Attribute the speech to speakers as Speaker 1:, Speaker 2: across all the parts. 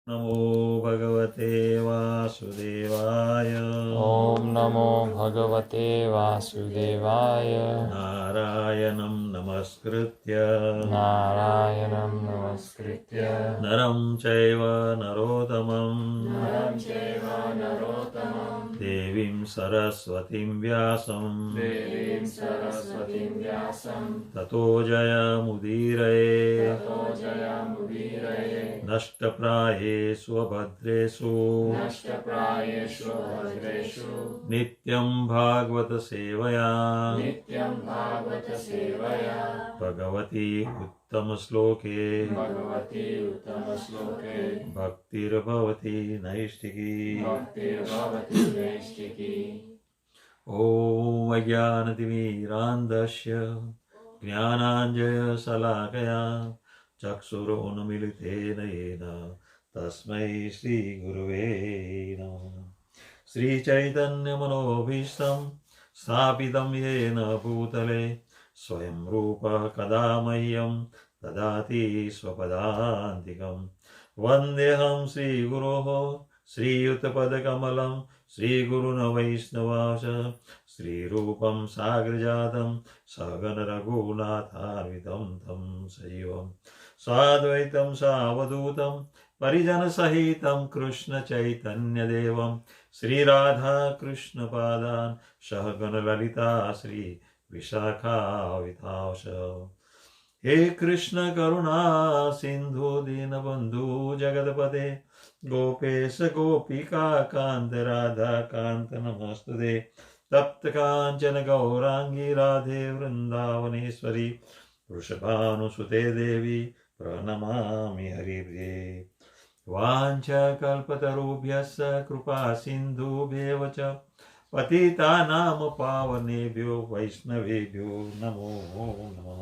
Speaker 1: नमो भगवते वासुदेवाय।
Speaker 2: ॐ नमो भगवते वासुदेवाय।
Speaker 1: नारायणं नमस्कृत्य
Speaker 2: नारायणं नमस्कृत्य
Speaker 1: नरं चैव नरोत्तमं
Speaker 2: नरं चैव नरोत्तमं
Speaker 1: देवीं सरस्वतीं व्यासं
Speaker 2: देवीं सरस्वतीं व्यासं
Speaker 1: ततो जयमुदीरये
Speaker 2: ततो जयमुदीरये
Speaker 1: नष्टप्रायेषु अभद्रेषु
Speaker 2: नष्टप्रायेषु भद्रेषु
Speaker 1: नित्यं भागवत सेवया
Speaker 2: नित्यं भागवत सेवया
Speaker 1: भगवती उत्तम श्लोके
Speaker 2: भगवती उत्तमश्लोके
Speaker 1: भक्तिर्भवति नैष्ठिकी।
Speaker 2: भक्तिर्भवति नैष्ठिकी।
Speaker 1: ॐ अज्ञानतिमिरान्धस्य ज्ञानाञ्जनशलाकया चक्षुरुन्मीलितेन येन तस्मै श्रीगुरुवे नमः। श्रीचैतन्यमनोभीष्टं स्थापितं येन भूतले स्वयं रूपः कदा मह्यं ददाति स्वपदान्तिकं। वन्देऽहं श्रीगुरोः श्रीयुतपदकमलं श्रीगुरुन् वैष्णवांश श्रीरूपं साग्रजातं सगण रघुनाथान्वितं तं सजीवं साद्वैतं सावधूतं परिजनसहितं कृष्णचैतन्यदेवं श्रीराधाकृष्णपादान् सहगण ललिता श्री विशाखावितांश। हे कृष्ण करुणा सिंधु दीनबंधु जगतपते गोपेश गोपिका कांत राधा कांत नमस्तुते। तप्त कांचन गौरांगी राधे वृंदावनेश्वरी वृषभानुसुते देवी प्रणमामि हरिप्रिये। वाञ्छाकल्पतरुभ्यश्च कृपा सिन्धुभ्येव च पतितानां पावनेभ्यो वैष्णवेभ्यो नमो नमः।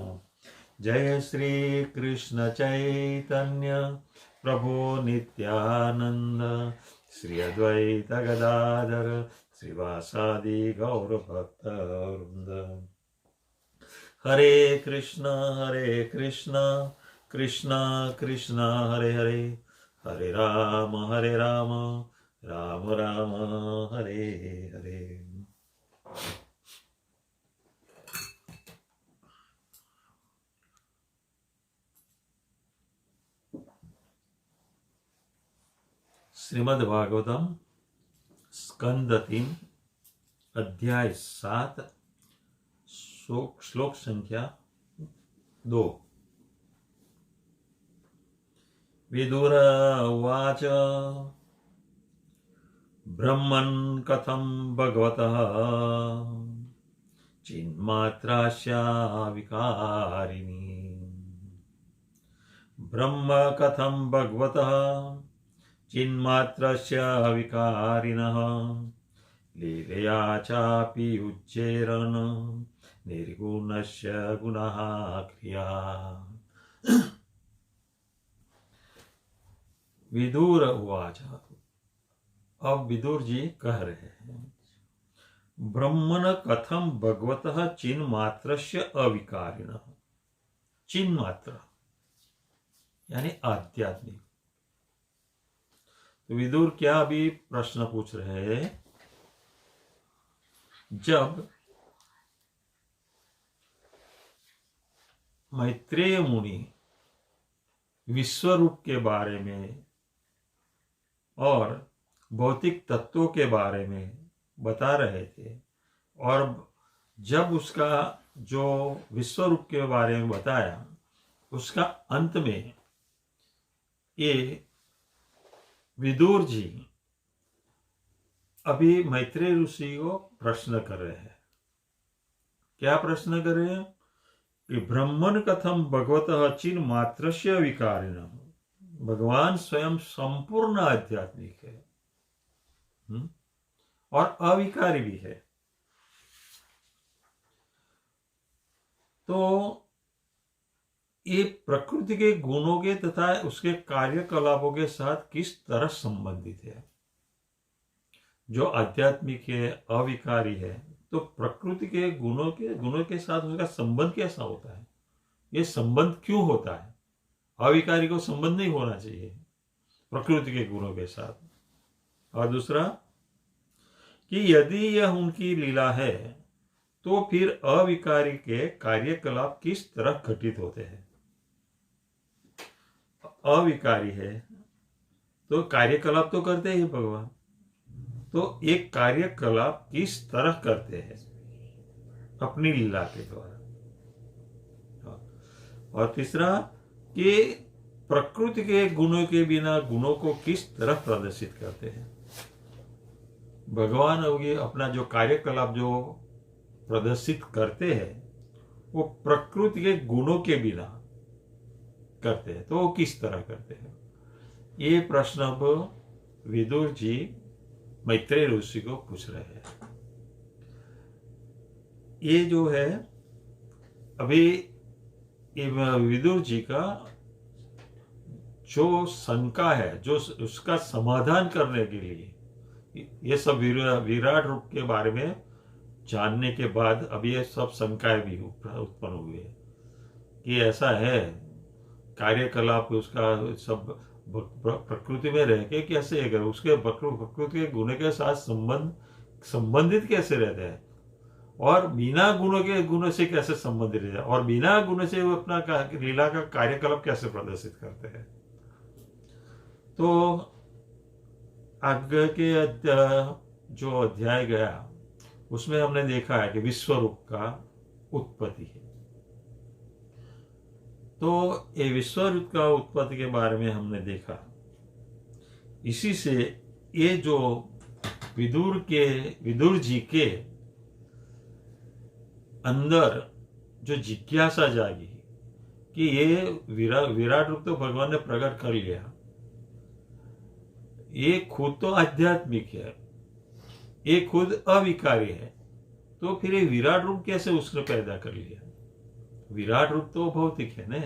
Speaker 1: जय श्री कृष्ण चैतन्य प्रभो नित्यानंद श्री अद्वैत गदाधर श्रीवासादि गौरभक्तवृंद। हरे कृष्ण कृष्ण कृष्ण हरे हरे हरे राम राम राम हरे हरे। श्रीमद् भागवतम स्कंद 3 अध्याय 7 श्लोक संख्या 2। विदुर उवाच ब्रह्मन् कथं भगवतः चिन्मात्रास्या विकारिणी। ब्रह्म कथं भगवतः चिन्मात्रस्य विकारिणः लीलया चापि उच्चेरन् निर्गुणस्य गुणः क्रिया। विदुर उवाच, अब विदुर जी कह रहे हैं, ब्रह्मण कथम भगवतः चिन्मात्रस्य अविकारिणः। चिन्मात्र यानी आध्यात्मिक। तो विदुर क्या भी प्रश्न पूछ रहे हैं, जब मैत्रेय मुनि विश्वरूप के बारे में और भौतिक तत्वों के बारे में बता रहे थे, और जब उसका जो विश्वरूप के बारे में बताया उसका अंत में ये विदुर जी अभी मैत्रेय ऋषि को प्रश्न कर रहे हैं। क्या प्रश्न कर रहे हैं कि ब्रह्मन् कथम भगवतः चिन्मात्रस्य विकारिणः। भगवान स्वयं संपूर्ण आध्यात्मिक है और अविकारी भी है। तो ये प्रकृति के गुणों के तथा उसके कार्यकलापों के साथ किस तरह संबंधित है। जो आध्यात्मिक है, अविकारी है, तो प्रकृति के गुणों के साथ उसका संबंध कैसा होता है, ये संबंध क्यों होता है। अविकारी को संबंध नहीं होना चाहिए, प्रकृति के गुणों के साथ। और दूसरा कि यदि यह उनकी लीला है तो फिर अविकारी के कार्यकलाप किस तरह घटित होते हैं। अविकारी है तो कार्यकलाप तो करते ही भगवान, तो एक कार्यकलाप किस तरह करते हैं अपनी लीला के द्वारा। और तीसरा कि प्रकृति के गुणों के बिना गुणों को किस तरह प्रदर्शित करते हैं। भगवान होगी अपना जो कार्यकलाप जो प्रदर्शित करते हैं वो प्रकृति के गुणों के बिना करते हैं, तो वो किस तरह करते हैं। ये प्रश्न अब विदुर जी मैत्रेय ऋषि को पूछ रहे हैं। ये जो है अभी विदुर जी का जो शंका है, जो उसका समाधान करने के लिए ये सब विराट रूप के बारे में जानने के बाद अब ये सब शंकाएं भी उत्पन्न हुई है कि ऐसा है कार्यकलाप उसका सब प्रकृति में रह के कैसे अगर उसके प्रकृति के गुण के साथ संबंधित कैसे रहता है और बिना गुणों के गुण से कैसे संबंधित रहता है और बिना गुण से वो अपना लीला का कार्यकलाप कैसे प्रदर्शित करते हैं। तो आगे के जो अध्याय गया उसमें हमने देखा है कि विश्वरूप का उत्पत्ति है। तो ये विश्वरूप का उत्पत्ति के बारे में हमने देखा। इसी से ये जो विदुर जी के अंदर जो जिज्ञासा जागी कि ये विराट रूप तो भगवान ने प्रकट कर लिया, ये खुद तो आध्यात्मिक है, ये खुद अविकारी है, तो फिर ये विराट रूप कैसे उसने पैदा कर लिया। विराट रूप तो भौतिक है ना।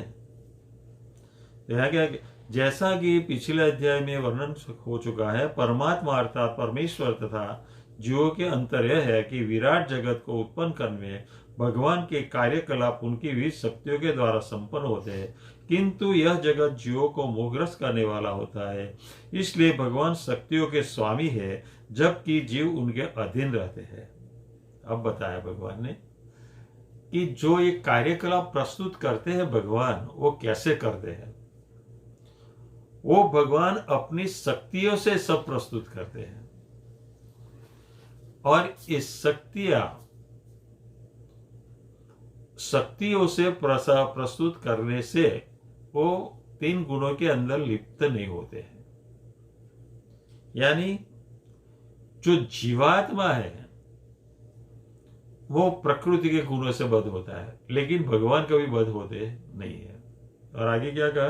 Speaker 1: यहाँ क्या जैसा कि पिछले अध्याय में वर्णन हो चुका है, परमात्मा अर्थात परमेश्वर तथा जीवों के अंतर यह है कि विराट जगत को उत्पन्न करने में भगवान के कार्यकलाप उनकी विविध शक्तियों के द्वारा संपन्न होते हैं, किंतु यह जगत जीवों को मोहग्रस्त करने वाला होता है, इसलिए भगवान शक्तियों के स्वामी है जबकि जीव उनके अधीन रहते हैं। अब बताया भगवान ने कि जो ये कार्यकलाप प्रस्तुत करते हैं भगवान, वो कैसे करते हैं। वो भगवान अपनी शक्तियों से सब प्रस्तुत करते हैं और ये शक्तियों से प्रस्तुत करने से वो तीन गुणों के अंदर लिप्त नहीं होते हैं। यानी जो जीवात्मा है वो प्रकृति के गुणों से बद्ध होता है, लेकिन भगवान कभी बद्ध होते नहीं है। और आगे क्या कहा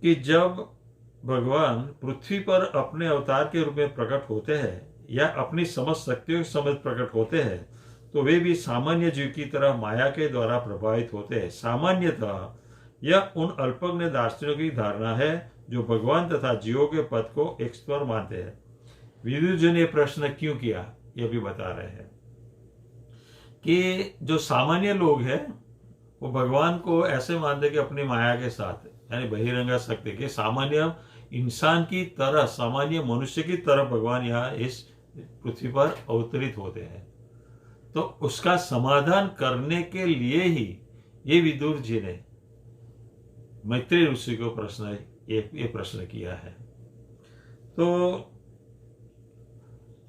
Speaker 1: कि जब भगवान पृथ्वी पर अपने अवतार के रूप में प्रकट होते हैं या अपनी समस्त शक्तियों के समेत प्रकट होते हैं, तो वे भी सामान्य जीव की तरह माया के द्वारा प्रभावित होते हैं। सामान्यतः यह उन अल्पज्ञ दार्शनिकों की धारणा है जो भगवान तथा जीवों के पद को एक स्वर मानते हैं। विदुर जी ने प्रश्न क्यों किया यह भी बता रहे हैं कि जो सामान्य लोग हैं वो भगवान को ऐसे मानते कि अपनी माया के साथ, यानी बहिरंगा शक्ति के सामान्य इंसान की तरह, सामान्य मनुष्य की तरह भगवान यहाँ इस पृथ्वी पर अवतरित होते हैं। तो उसका समाधान करने के लिए ही ये विदुर जी ने मैत्रेय ऋषि को ये प्रश्न किया है। तो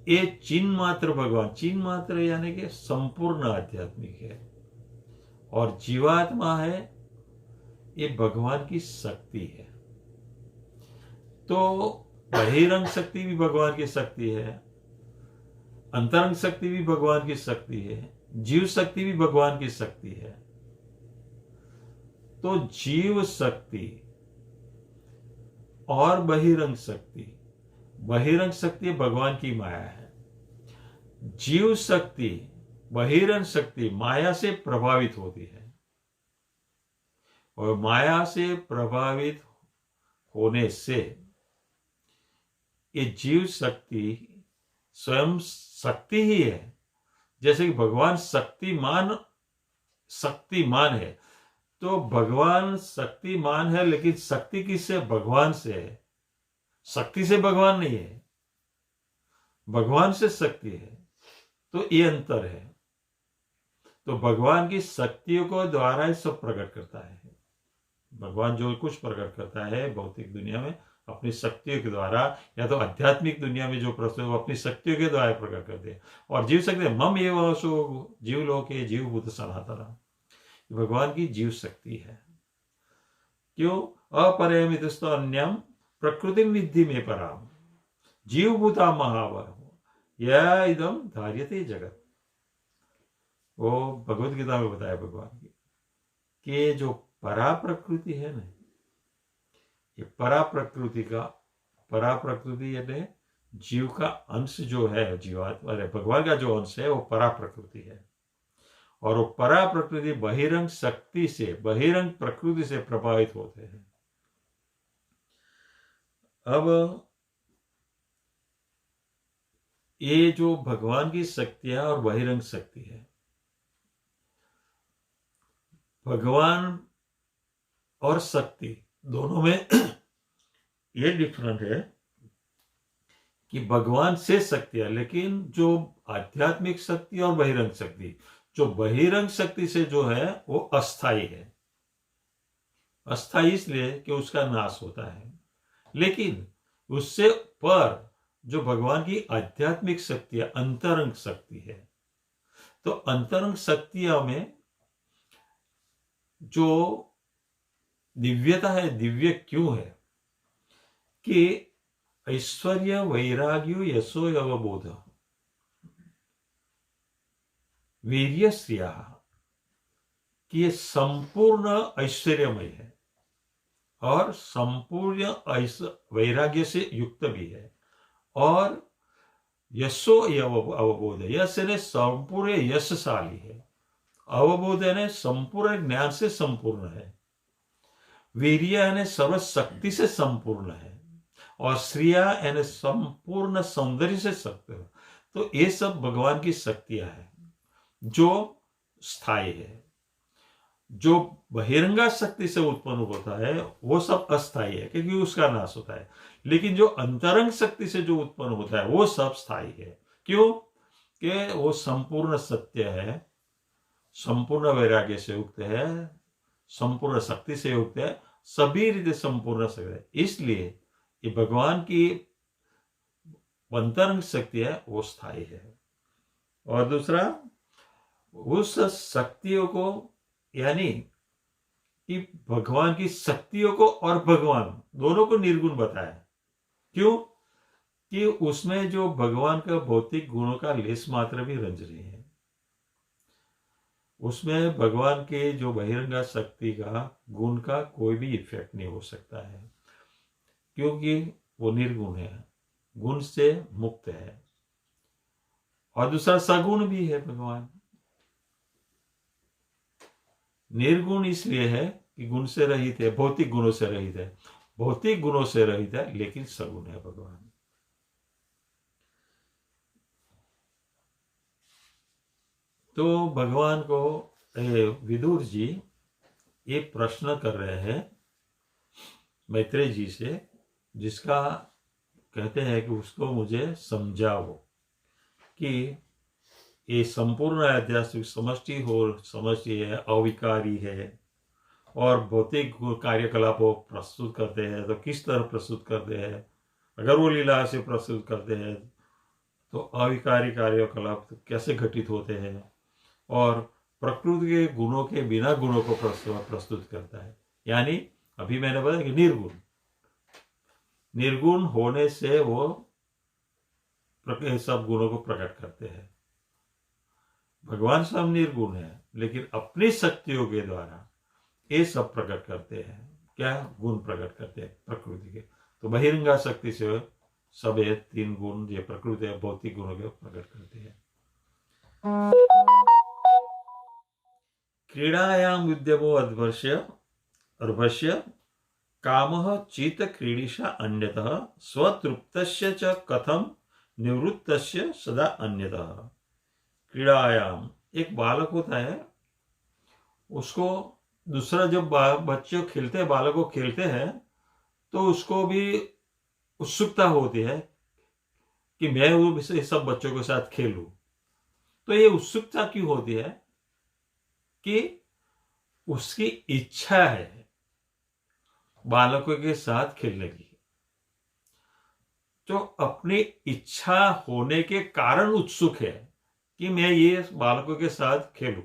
Speaker 1: ये चिन्ह मात्र भगवान, चिन्ह मात्र यानी कि संपूर्ण आध्यात्मिक है, और जीवात्मा है ये भगवान की शक्ति है। तो बहिरंग शक्ति भी भगवान की शक्ति है, अंतरंग शक्ति भी भगवान की शक्ति है, जीव शक्ति भी भगवान की शक्ति है। तो जीव शक्ति और बहिरंग शक्ति भगवान की माया है। जीव शक्ति, बहिरंग शक्ति माया से प्रभावित होती है, और माया से प्रभावित होने से ये जीव शक्ति स्वयं शक्ति ही है। जैसे कि भगवान शक्तिमान है, तो भगवान शक्तिमान है, लेकिन शक्ति किससे? भगवान से है। शक्ति से भगवान नहीं है, भगवान से शक्ति है। तो ये अंतर है। तो भगवान की शक्तियों को द्वारा ही सब प्रकट करता है। भगवान जो कुछ प्रकट करता है भौतिक दुनिया में अपनी शक्तियों के द्वारा, या तो आध्यात्मिक दुनिया में जो प्रश्न वो अपनी शक्तियों के द्वारा प्रकट करते हैं। और जीव शक्ति मम एव सो जीव लोके जीवभूत सनातन, भगवान की जीव शक्ति है। क्यों? अपरिमित अन्यम प्रकृति विद्धि में पराम जीवभूता महावर यह इदम धार्यते जगत। वो भगवत गीता में बताया भगवान की कि जो परा प्रकृति है ना, ये परा प्रकृति यानी जीव का अंश जो है, जीवात्मा भगवान का जो अंश है वो परा प्रकृति है। और वो परा प्रकृति बहिरंग शक्ति से, बहिरंग प्रकृति से प्रभावित होते हैं। अब ये जो भगवान की शक्ति है और बहिरंग शक्ति है, भगवान और शक्ति दोनों में ये डिफरेंट है कि भगवान से शक्ति है, लेकिन जो आध्यात्मिक शक्ति और बहिरंग शक्ति, जो बहिरंग शक्ति से जो है वो अस्थाई है। अस्थाई इसलिए कि उसका नाश होता है, लेकिन उससे पर जो भगवान की आध्यात्मिक शक्ति है, अंतरंग शक्ति है। तो अंतरंग शक्तियों में जो दिव्यता है, दिव्य क्यों है कि ऐश्वर्य वैराग्य यशो अवबोध वीर्य श्रिया कि ये संपूर्ण ऐश्वर्यमय है और संपूर्ण वैराग्य से युक्त भी है। और यशो अवबोध, यश ने संपूर्ण यशशाली है, अवबोध ने संपूर्ण ज्ञान से संपूर्ण है, वीर्य यानी सर्वशक्ति से संपूर्ण है, और श्रिया यानी संपूर्ण सौंदर्य से शक्ति है। तो ये सब भगवान की शक्तियां हैं जो स्थायी है। जो बहिरंगा शक्ति से उत्पन्न होता है वो सब अस्थायी है क्योंकि उसका नाश होता है, लेकिन जो अंतरंग शक्ति से जो उत्पन्न होता है वो सब स्थायी है। क्यों? कि वो संपूर्ण सत्य है, संपूर्ण वैराग्य से युक्त है, संपूर्ण शक्ति से युक्त है, सभी रीते संपूर्ण शक्ति है। इसलिए ये भगवान की अंतरंग शक्ति है वो स्थायी है। और दूसरा, उस शक्तियों को यानी कि भगवान की शक्तियों को और भगवान दोनों को निर्गुण बताया। क्यों? कि उसमें जो भगवान का भौतिक गुणों का लेस मात्र भी रंज नहीं है। उसमें भगवान के जो बहिरंगा शक्ति का गुण का कोई भी इफेक्ट नहीं हो सकता है, क्योंकि वो निर्गुण है, गुण से मुक्त है। और दूसरा, सगुण भी है भगवान। निर्गुण इसलिए है कि गुण से रहित है, भौतिक गुणों से रहित है, भौतिक गुणों से रहित है, लेकिन सगुण है भगवान। तो भगवान को विदुर जी ये प्रश्न कर रहे हैं मैत्रेय जी से, जिसका कहते हैं कि उसको मुझे समझाओ कि ये संपूर्ण आध्यात्मिक समष्टि है, अविकारी है, और भौतिक कार्यकलापों प्रस्तुत करते हैं तो किस तरह प्रस्तुत करते हैं। अगर वो लीला से प्रस्तुत करते हैं तो अविकारी कार्यकलाप कैसे घटित होते हैं, और प्रकृति के गुणों के बिना गुणों को प्रस्तुत करता है। यानी अभी मैंने बताया कि निर्गुण होने से वो सब गुणों को प्रकट करते हैं। भगवान सब निर्गुण है, लेकिन अपनी शक्तियों के द्वारा ये सब प्रकट करते हैं। क्या गुण प्रकट करते हैं? प्रकृति के। तो बहिरंगा शक्ति से सब ये तीन गुण, ये प्रकृति है, भौतिक गुणों के प्रकट करते हैं। क्रीडायाम विद्यमो अर्भस्य कामः चित क्रीडिशा अन्यतः स्वतृप्तस्य च कथम निवृत्तस्य सदा अन्यतः। क्रीडायाम, एक बालक होता है, उसको दूसरा जब बच्चे खेलते हैं, बालकों खेलते हैं, तो उसको भी उत्सुकता होती है कि मैं वो सब बच्चों के साथ खेलूं। तो ये उत्सुकता क्यों होती है? कि उसकी इच्छा है बालकों के साथ खेलने की। तो अपनी इच्छा होने के कारण उत्सुक है कि मैं ये बालकों के साथ खेलूं।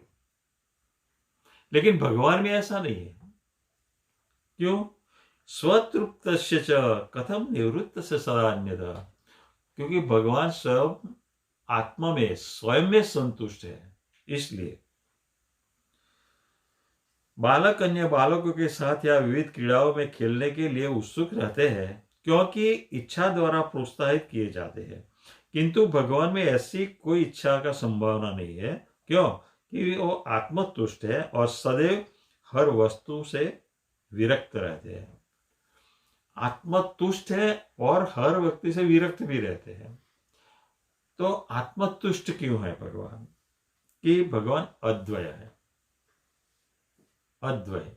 Speaker 1: लेकिन भगवान में ऐसा नहीं है। क्यों? स्वतृप्तस्य च कथम निवृत्तस्य सदान्यथा। क्योंकि भगवान सब आत्मा में स्वयं में संतुष्ट है। इसलिए बालक अन्य बालकों के साथ या विविध क्रीड़ाओं में खेलने के लिए उत्सुक रहते हैं क्योंकि इच्छा द्वारा प्रोत्साहित किए जाते हैं। किंतु भगवान में ऐसी कोई इच्छा का संभावना नहीं है। क्यों? कि वो आत्मतुष्ट है और सदैव हर वस्तु से विरक्त रहते हैं। आत्मतुष्ट है और हर व्यक्ति से विरक्त भी रहते हैं। तो आत्मतुष्ट क्यों है भगवान? कि भगवान अद्वय है। अद्वय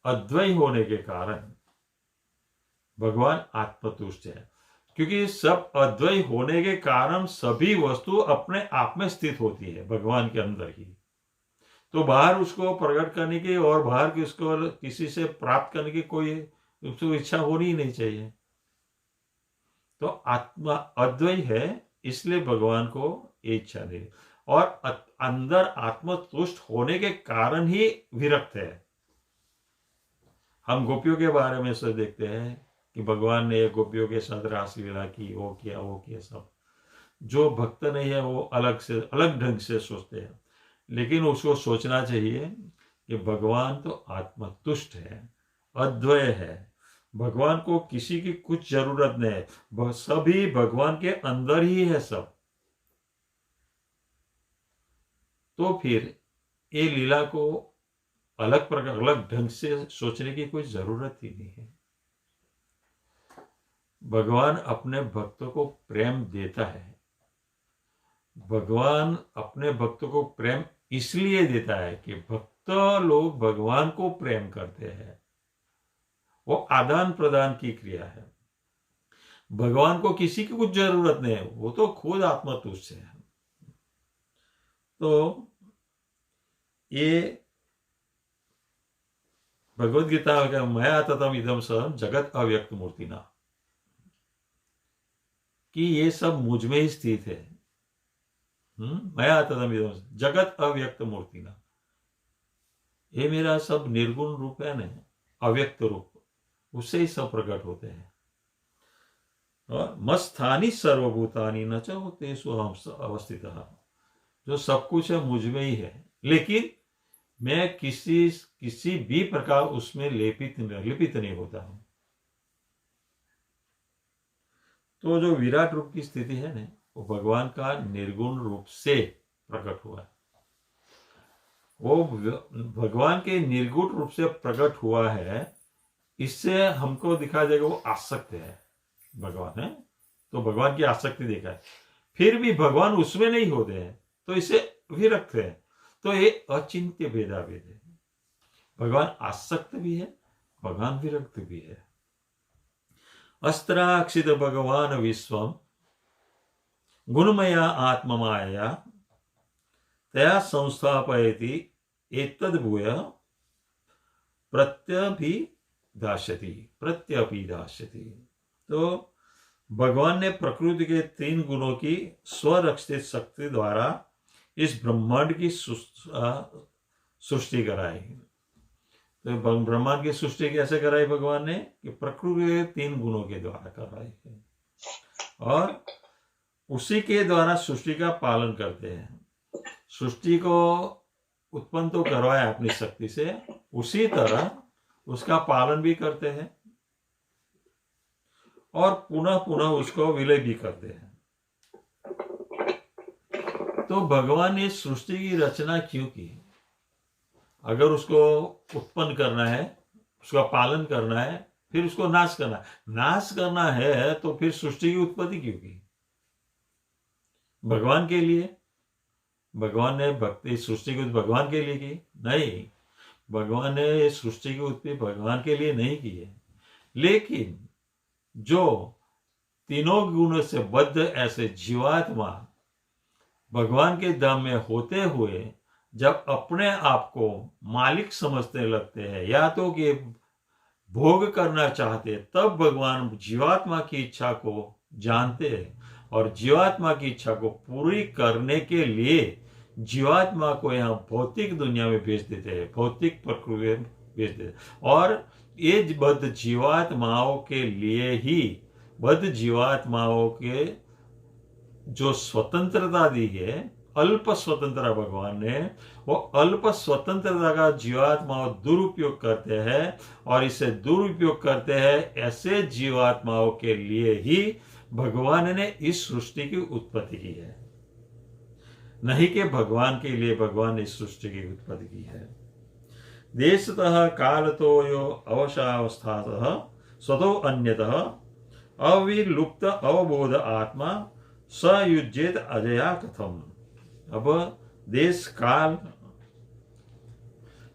Speaker 1: अद्वय होने के कारण भगवान आत्मतुष्ट है। क्योंकि सब अद्वय होने के कारण सभी वस्तु अपने आप में स्थित होती है भगवान के अंदर ही। तो बाहर उसको प्रकट करने की और बाहर की उसको किसी से प्राप्त करने की कोई उसको इच्छा होनी ही नहीं चाहिए। तो आत्मा अद्वय है, इसलिए भगवान को ये इच्छा नहीं। और अंदर आत्मतुष्ट होने के कारण ही विरक्त है। हम गोपियों के बारे में से देखते हैं कि भगवान ने गोपियों के साथ रासलीला की, वो किया सब। जो भक्त नहीं है वो अलग ढंग से सोचते हैं। लेकिन उसको सोचना चाहिए कि भगवान तो आत्मतुष्ट है, अद्वय है। भगवान को किसी की कुछ जरूरत नहीं है। सभी भगवान के अंदर ही है सब। तो फिर ये लीला को अलग ढंग से सोचने की कोई जरूरत ही नहीं है। भगवान अपने भक्तों को प्रेम देता है। भगवान अपने भक्तों को प्रेम इसलिए देता है कि भक्त लोग भगवान को प्रेम करते हैं। वो आदान प्रदान की क्रिया है। भगवान को किसी की कुछ जरूरत नहीं है, वो तो खुद आत्मतुष्ट है। तो ये भगवद गीता का मया ततम इदम सर्वम जगत अव्यक्त मूर्तिना, कि ये सब मुझ में ही स्थित है। मया ततम इदम जगत अव्यक्त मूर्तिना, ये मेरा सब निर्गुण रूप है ना, अव्यक्त रूप, उससे ही सब प्रकट होते हैं। और मस्थानी सर्वभूतानि न च तेषु अहम अवस्थितः, जो सब कुछ है मुझ में ही है, लेकिन मैं किसी भी प्रकार उसमें लिपित नहीं होता हूं। तो जो विराट रूप की स्थिति है ना, वो भगवान का निर्गुण रूप से प्रकट हुआ है। वो भगवान के निर्गुण रूप से प्रकट हुआ है। इससे हमको दिखा जाएगा वो आसक्त है भगवान है, तो भगवान की आसक्ति देखा है। फिर भी भगवान उसमें नहीं होते हैं, तो इसे विरक्त है। तो ये अचिंत्य भेदाभेद है। भगवान आसक्त भी है, भगवान विरक्त भी है। अस्त्राक्षित भगवान विश्वम गुणमया आत्ममाया तया संस्थापयति एतद्भूय प्रत्यभिदास्यति। तो भगवान ने प्रकृति के 3 गुणों की स्वरक्षित शक्ति द्वारा इस ब्रह्मांड की सृष्टि कराई। तो ब्रह्मांड की सृष्टि कैसे कराई भगवान ने? कि प्रकृति के 3 गुणों के द्वारा कराई है, और उसी के द्वारा सृष्टि का पालन करते हैं। सृष्टि को उत्पन्न तो करवाया अपनी शक्ति से, उसी तरह उसका पालन भी करते हैं और पुनः पुनः उसको विलय भी करते हैं। तो भगवान ने सृष्टि की रचना क्यों की? अगर उसको उत्पन्न करना है, उसका पालन करना है, फिर उसको नाश करना है, तो फिर सृष्टि की उत्पत्ति क्यों की? भगवान के लिए। भगवान ने भक्ति सृष्टि को भगवान के लिए की? नहीं, भगवान ने ये सृष्टि की उत्पत्ति भगवान के लिए नहीं की है, लेकिन जो तीनों गुणों से बद्ध ऐसे जीवात्मा भगवान के धाम में होते हुए जब अपने आप को मालिक समझने लगते हैं या तो कि भोग करना चाहते, तब भगवान जीवात्मा की इच्छा को जानते हैं और जीवात्मा की इच्छा को पूरी करने के लिए जीवात्मा को यहाँ भौतिक दुनिया में भेज देते हैं, भौतिक प्रकृति में भेज देते हैं। और ये बद्ध जीवात्माओं के लिए ही, बद्ध जीवात्माओं के जो स्वतंत्रता दी है, अल्प स्वतंत्रता भगवान ने, वो अल्प स्वतंत्रता का जीवात्माओं दुरुपयोग करते हैं और इसे दुरुपयोग करते हैं ऐसे जीवात्माओं के लिए ही भगवान ने इस सृष्टि की उत्पत्ति की है, नहीं कि भगवान के लिए भगवान ने इस सृष्टि की उत्पत्ति की है। देशतः कालतो यो अवशावस्थातः स्वतो अन्यतः अविलुप्त अवबोध आत्मा स युज्येत अजया कथम। अब देश काल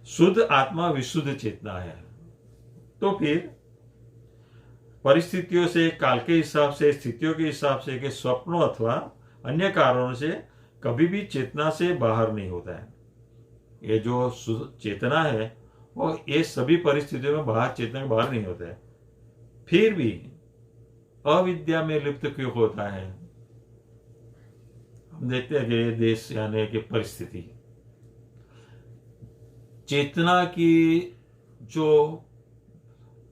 Speaker 1: शुद्ध आत्मा विशुद्ध चेतना है, तो फिर परिस्थितियों से, काल के हिसाब से, स्थितियों के हिसाब से, कि स्वप्नों अथवा अन्य कारणों से कभी भी चेतना से बाहर नहीं होता है। ये जो चेतना है वो ये सभी परिस्थितियों में बाहर, चेतना के बाहर नहीं होता है। फिर भी अविद्या में लिप्त क्यों होता है? हम देखते हैं कि देश यानी कि परिस्थिति, चेतना की जो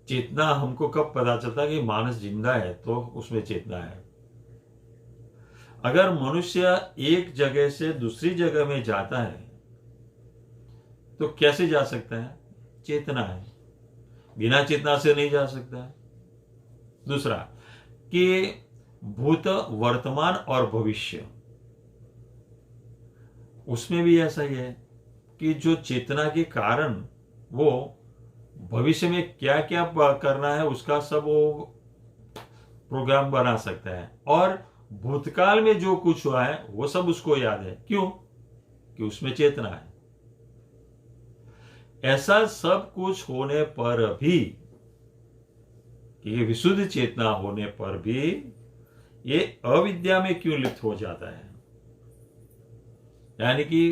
Speaker 1: चेतना हमको कब पता चलता है कि मानस जिंदा है तो उसमें चेतना है। अगर मनुष्य एक जगह से दूसरी जगह में जाता है तो कैसे जा सकता है? चेतना है, बिना चेतना से नहीं जा सकता है। दूसरा कि भूत, वर्तमान और भविष्य, उसमें भी ऐसा ही है कि जो चेतना के कारण वो भविष्य में क्या क्या करना है उसका सब वो प्रोग्राम बना सकता है, और भूतकाल में जो कुछ हुआ है वो सब उसको याद है। क्यों? कि उसमें चेतना है। ऐसा सब कुछ होने पर भी, कि विशुद्ध चेतना होने पर भी ये अविद्या में क्यों लिप्त हो जाता है, यानी कि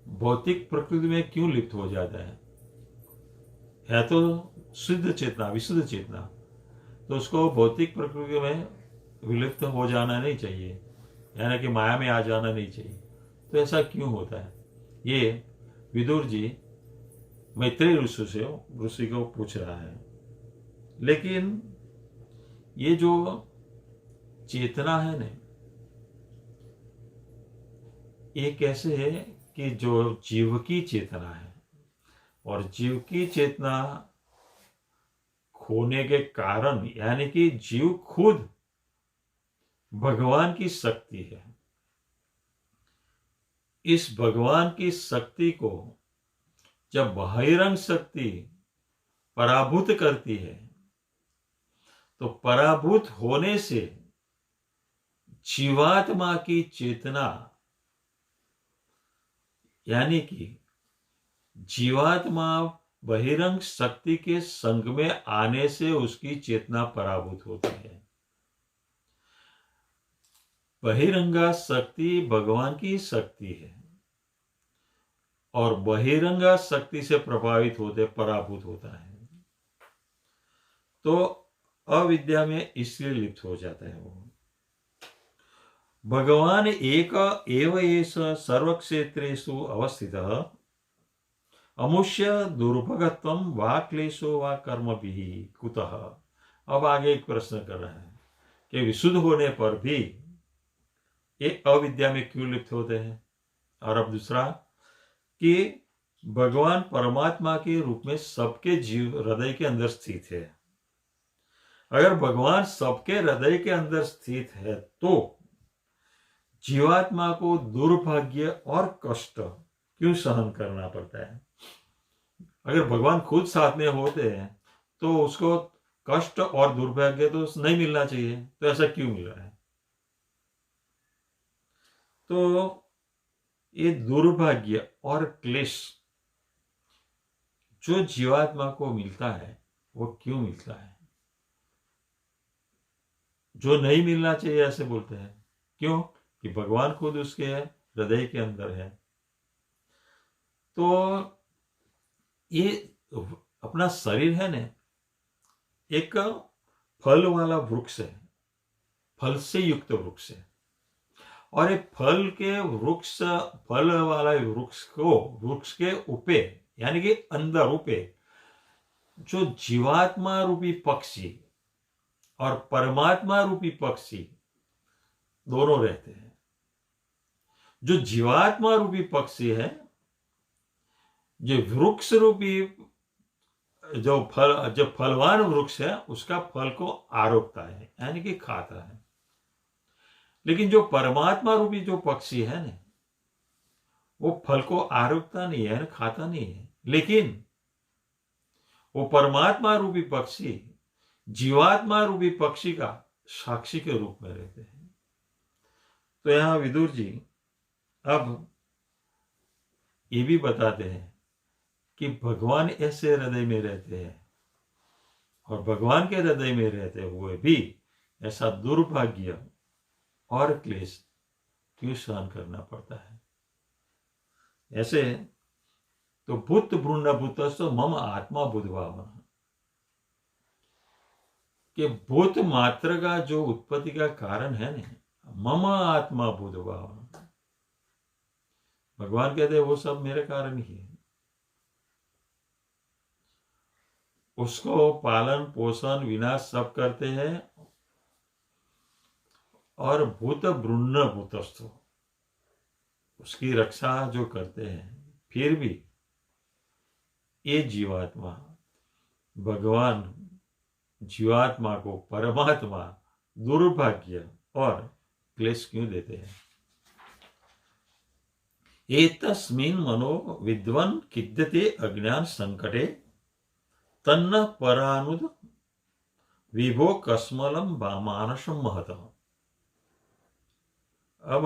Speaker 1: भौतिक प्रकृति में क्यों लिप्त हो जाता है तो शुद्ध चेतना, विशुद्ध चेतना, तो उसको भौतिक प्रकृति में विलिप्त हो जाना नहीं चाहिए, यानी कि माया में आ जाना नहीं चाहिए। तो ऐसा क्यों होता है? ये विदुर जी मैत्रेय ऋषि को पूछ रहा है। लेकिन ये जो चेतना है ना, ये कैसे है कि जो जीव की चेतना है, और जीव की चेतना खोने के कारण, यानी कि जीव खुद भगवान की शक्ति है। इस भगवान की शक्ति को जब बहिरंग शक्ति पराभूत करती है, तो पराभूत होने से जीवात्मा की चेतना, यानी कि जीवात्मा बहिरंग शक्ति के संग में आने से उसकी चेतना पराभूत होती है। बहिरंगा शक्ति भगवान की शक्ति है, और बहिरंगा शक्ति से प्रभावित होते पराभूत होता है, तो अविद्या में इसलिए लिप्त हो जाता है वो। भगवान एक एव एष सर्वक्षेत्रेषु अवस्थितः अमुष्य दुर्भगत्वम वा क्लेशो वा कर्मभिः कुतः। अब आगे एक प्रश्न कर रहा है कि विशुद्ध होने पर भी ये अविद्या में क्यों लिप्त होते हैं, और अब दूसरा कि भगवान परमात्मा के रूप में सबके जीव हृदय के अंदर स्थित है। अगर भगवान सबके हृदय के अंदर स्थित है तो जीवात्मा को दुर्भाग्य और कष्ट क्यों सहन करना पड़ता है? अगर भगवान खुद साथ में होते हैं तो उसको कष्ट और दुर्भाग्य तो नहीं मिलना चाहिए, तो ऐसा क्यों मिल रहा है? तो ये दुर्भाग्य और क्लेश जो जीवात्मा को मिलता है वो क्यों मिलता है? जो नहीं मिलना चाहिए ऐसे बोलते हैं। क्यों? कि भगवान खुद उसके हृदय के अंदर है। तो ये अपना शरीर है ना, एक फल वाला वृक्ष है, फल से युक्त वृक्ष है। और एक फल वाला वृक्ष के ऊपे यानी कि अंदर ऊपे जो जीवात्मा रूपी पक्षी और परमात्मा रूपी पक्षी दोनों रहते हैं। जो जीवात्मा रूपी पक्षी है, जो वृक्ष रूपी जो फलवान वृक्ष है, उसका फल को आरोपता है यानी कि खाता है। लेकिन जो परमात्मा रूपी जो पक्षी है ना, वो फल को आरोपता नहीं है, खाता नहीं है, लेकिन वो परमात्मा रूपी पक्षी जीवात्मा रूपी पक्षी का साक्षी के रूप में रहते हैं। तो यहां विदुर जी अब ये भी बताते हैं कि भगवान ऐसे हृदय में रहते हैं और भगवान के हृदय में रहते हुए भी ऐसा दुर्भाग्य और क्लेश क्यों सहन करना पड़ता है? ऐसे तो भूत भ्रूण भूतस्थ मम आत्मा बुद्धभावना, कि भूत मात्र का जो उत्पत्ति का कारण है ना, मम आत्मा बुद्धभावना, भगवान कहते हैं वो सब मेरे कारण ही है। उसको पालन पोषण विनाश सब करते हैं और भूत भ्रूण भूतस्थ उसकी रक्षा जो करते हैं। फिर भी ये जीवात्मा भगवान जीवात्मा को परमात्मा दुर्भाग्य और क्लेश क्यों देते हैं? एतस्मिन् मनो विद्वान् खिद्यते अज्ञान संकटे तन्न परानुद विभो कस्मलम मानसम महतः। अब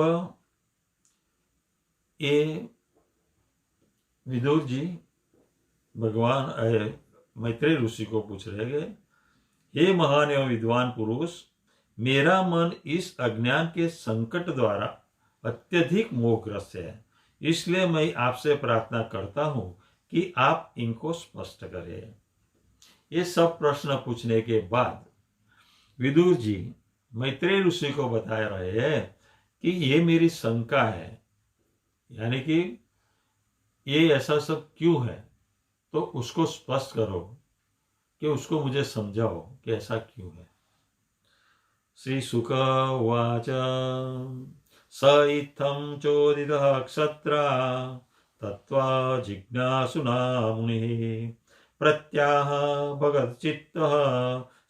Speaker 1: ये विदुर जी भगवान मैत्रेय ऋषि को पूछ रहे हैं, हे महान एवं विद्वान पुरुष, मेरा मन इस अज्ञान के संकट द्वारा अत्यधिक मोहग्रस्त है, इसलिए मैं आपसे प्रार्थना करता हूं कि आप इनको स्पष्ट करें। ये सब प्रश्न पूछने के बाद विदुर जी मैत्रेय ऋषि को बता रहे हैं कि ये मेरी शंका है, यानी कि ये ऐसा सब क्यों है, तो उसको स्पष्ट करो, कि उसको मुझे समझाओ कि ऐसा क्यों है। श्री शुक उवाच स इत्थं चोदितः क्षत्रा तत्त्वा जिज्ञासुना मुनिः प्रत्याह भगवच्चित्तः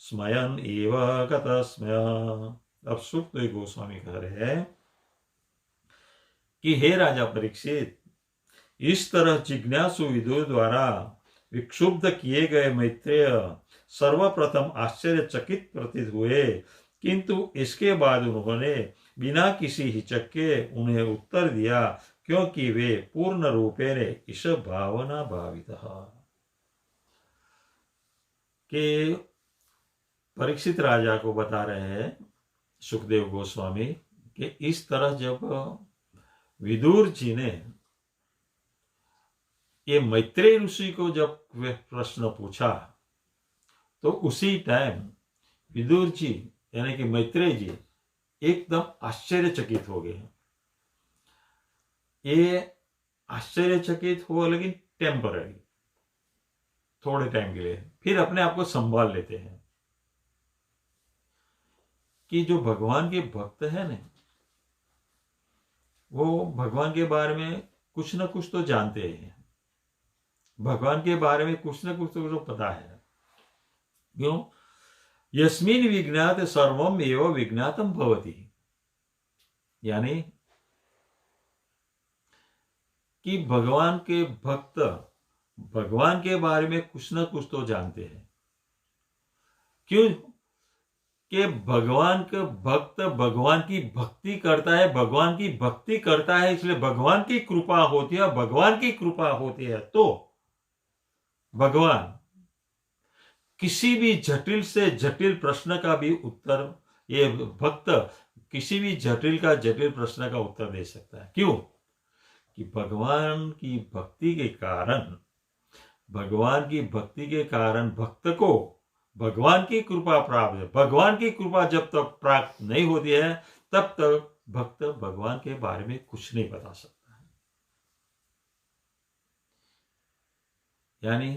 Speaker 1: स्मयन् एव गतस्मयः। अब सुखदेव गोस्वामी कह रहे हैं कि हे राजा परीक्षित, इस तरह जिज्ञासु विदुर द्वारा विक्षुब्ध किए गए मैत्रेय सर्वप्रथम आश्चर्यचकित प्रतीत हुए, किंतु इसके बाद उन्होंने बिना किसी हिचक के उन्हें उत्तर दिया, क्योंकि वे पूर्ण रूपेण इस भावना भावितः। कि परीक्षित राजा को बता रहे हैं सुखदेव गोस्वामी कि इस तरह जब विदुर जी ने ये मैत्रेय ऋषि को जब प्रश्न पूछा, तो उसी टाइम विदुर जी यानी कि मैत्रेय जी एकदम आश्चर्यचकित हो गए। ये आश्चर्यचकित हो, लेकिन टेम्पररी, थोड़े टाइम के लिए, फिर अपने आप को संभाल लेते हैं कि जो भगवान के भक्त है ना, वो भगवान के बारे में कुछ ना कुछ तो जानते हैं, भगवान के बारे में कुछ ना कुछ तो पता है। क्यों? यस्मिन् विज्ञात सर्वम एव विज्ञातम भवति, यानी कि भगवान के भक्त भगवान के बारे में कुछ ना कुछ तो जानते हैं। क्यों? कि भगवान का भक्त भगवान की भक्ति करता है, भगवान की भक्ति करता है, इसलिए भगवान की कृपा होती है, भगवान की कृपा होती है तो भगवान किसी भी जटिल से जटिल प्रश्न का भी उत्तर, ये भक्त किसी भी जटिल प्रश्न का उत्तर दे सकता है। क्यों? कि भगवान की भक्ति के कारण भक्त को भगवान की कृपा प्राप्त है। भगवान की कृपा जब तक प्राप्त नहीं होती है तब तक भक्त भगवान के बारे में कुछ नहीं बता सकता है। यानी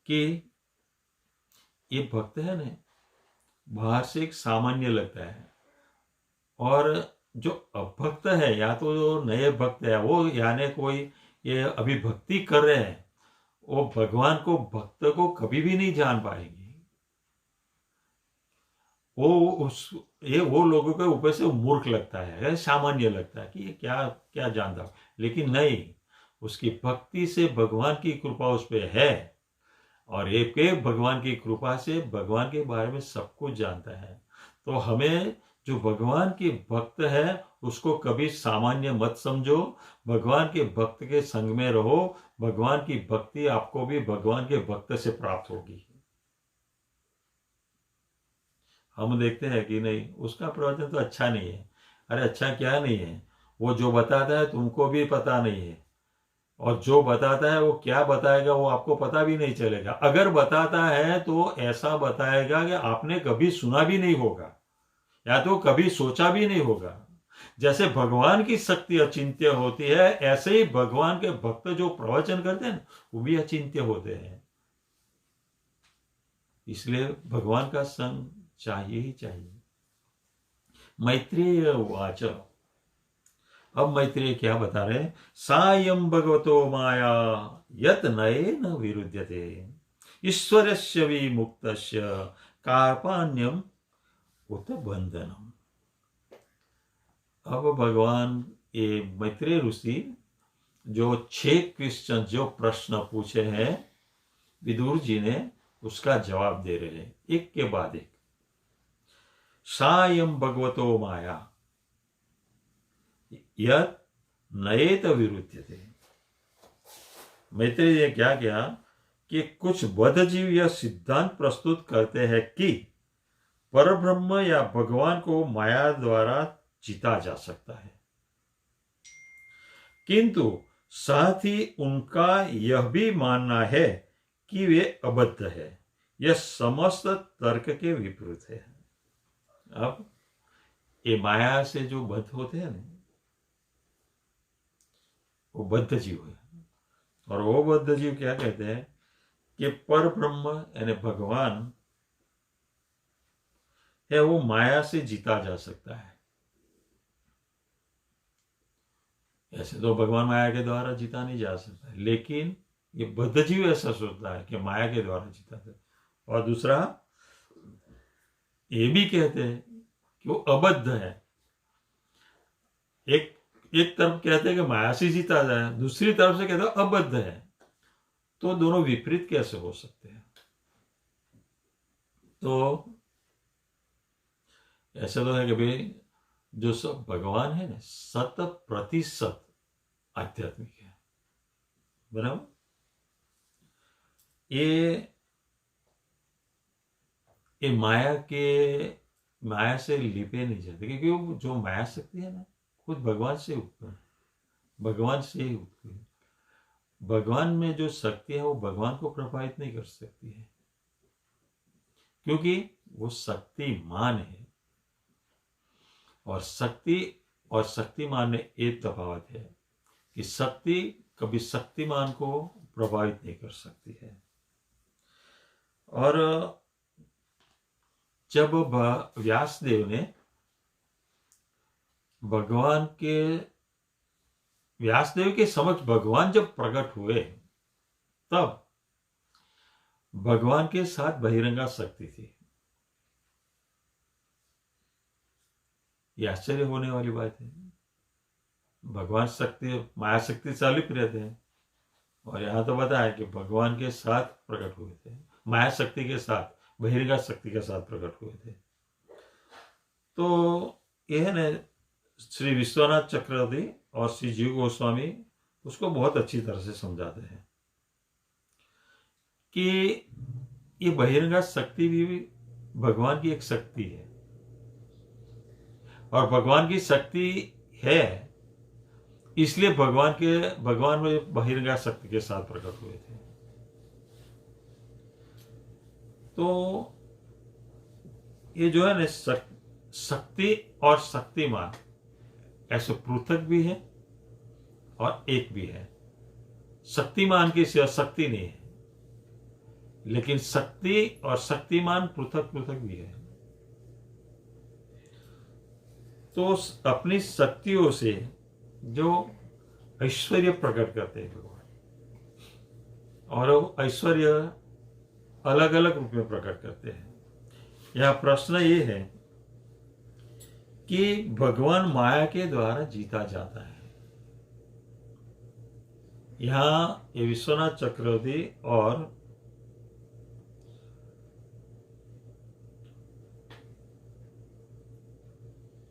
Speaker 1: कि ये भक्त है ना, बाहर से एक सामान्य लगता है, और जो अभक्त है या तो जो नए भक्त है वो यानी कोई ये अभी भक्ति कर रहे हैं, वो भगवान को भक्त को कभी भी नहीं जान पाएंगे। वो लोगों के ऊपर से मूर्ख लगता है, सामान्य लगता है कि ये क्या क्या जानता, लेकिन नहीं, उसकी भक्ति से भगवान की कृपा उस पर है, और एक भगवान की कृपा से भगवान के बारे में सब कुछ जानता है। तो हमें जो भगवान के भक्त है उसको कभी सामान्य मत समझो, भगवान के भक्त के संग में रहो। भगवान की भक्ति आपको भी भगवान के भक्त से प्राप्त होगी। हम देखते हैं कि नहीं, उसका प्रवचन तो अच्छा नहीं है। अरे अच्छा क्या नहीं है, वो जो बताता है तुमको भी पता नहीं है, और जो बताता है वो क्या बताएगा वो आपको पता भी नहीं चलेगा। अगर बताता है तो ऐसा बताएगा कि आपने कभी सुना भी नहीं होगा या तो कभी सोचा भी नहीं होगा। जैसे भगवान की शक्ति अचिंत्य होती है, ऐसे ही भगवान के भक्त जो प्रवचन करते हैं वो भी अचिंत्य होते हैं। इसलिए भगवान का संग चाहिए ही चाहिए। मैत्रेय उवाच, अब मैत्रेय क्या बता रहे हैं? सायं भगवतो माया यत नयेन विरुध्यते ईश्वरस्य विमुक्तस्य कार्पाण्यम उत बंधनम। अब भगवान ये मैत्रेय ऋषि जो 6 क्वेश्चन जो प्रश्न पूछे हैं विदुर जी ने, उसका जवाब दे रहे हैं एक के बाद एक। सायं भगवतो माया यत नयेत विरुध्यते। मैत्रेय ने क्या किया कि कुछ बद्धजीव यह सिद्धांत प्रस्तुत करते हैं कि परब्रह्म या भगवान को माया द्वारा जीता जा सकता है, किंतु साथ ही उनका यह भी मानना है कि वे अबद्ध है। यह समस्त तर्क के विपरीत है। अब ये माया से जो बद्ध होते हैं ना, वो बद्ध जीव है, और वो बद्ध जीव क्या कहते हैं कि पर ब्रह्म यानी भगवान है वो माया से जीता जा सकता है। ऐसे तो भगवान माया के द्वारा जीता नहीं जा सकता, लेकिन ये बद्ध जीव ऐसा सोचता है कि माया के द्वारा जीता है। और दूसरा ये भी कहते हैं कि वो अबद्ध है। एक तरफ कहते हैं कि माया से जीता जाए, दूसरी तरफ से कहते हैं अबद्ध है। तो दोनों विपरीत कैसे हो सकते हैं? तो ऐसा तो है कि भाई जो सब भगवान है ना 100% आध्यात्मिक है, बराबर। ये माया से लिपे नहीं जाते, क्योंकि वो जो माया शक्ति है ना खुद भगवान से उत्पन्न, भगवान से ही उत्पन्न। भगवान में जो शक्ति है वो भगवान को प्रभावित नहीं कर सकती है, क्योंकि वो शक्तिमान है। और शक्ति और शक्तिमान में एक तफावत है कि शक्ति कभी शक्तिमान को प्रभावित नहीं कर सकती है। और जब व्यासदेव ने व्यासदेव के समक्ष भगवान जब प्रकट हुए, तब भगवान के साथ बहिरंगा शक्ति थी। ये आश्चर्य होने वाली बात है। भगवान शक्ति माया शक्ति से लिप रहते हैं, और यहां तो बताया कि भगवान के साथ प्रकट हुए थे, माया शक्ति के साथ, बहिरंगा शक्ति के साथ प्रकट हुए थे। तो यह ने श्री विश्वनाथ चक्रवर्ती और श्री जीव गोस्वामी उसको बहुत अच्छी तरह से समझाते हैं कि ये बहिरंगा शक्ति भी भगवान की एक शक्ति है, और भगवान की शक्ति है इसलिए भगवान में बहिरंगा शक्ति के साथ प्रकट हुए थे। तो ये जो है ना, शक्ति और शक्तिमान ऐसे पृथक भी है और एक भी है। शक्तिमान की सिवा शक्ति नहीं है, लेकिन शक्ति और शक्तिमान पृथक पृथक भी है। तो अपनी शक्तियों से जो ऐश्वर्य प्रकट करते हैं भगवान, और वो ऐश्वर्य अलग अलग रूप में प्रकट करते हैं। यह प्रश्न ये है कि भगवान माया के द्वारा जीता जाता है। यहां ये विश्वनाथ चक्रवर्ती और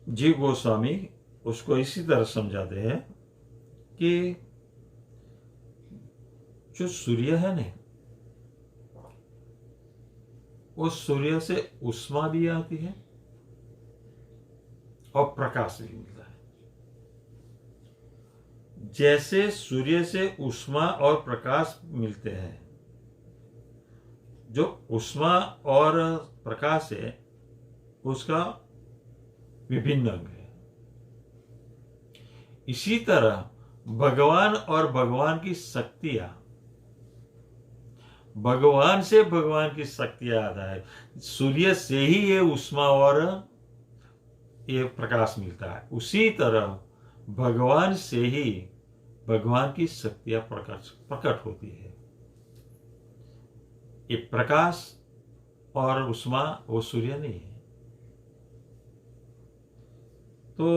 Speaker 1: जीव गोस्वामी उसको इसी तरह समझाते हैं कि जो सूर्य है ना, वो सूर्य से उष्मा भी आती है और प्रकाश भी मिलता है। जैसे सूर्य से उष्मा और प्रकाश मिलते हैं, जो उष्मा और प्रकाश है उसका विभिन्न अंग है, इसी तरह भगवान और भगवान की शक्तियां, भगवान से भगवान की शक्तियां आता है। सूर्य से ही ये उष्मा और ये प्रकाश मिलता है, उसी तरह भगवान से ही भगवान की शक्तियां प्रकट होती है। ये प्रकाश और उष्मा वो सूर्य नहीं है। तो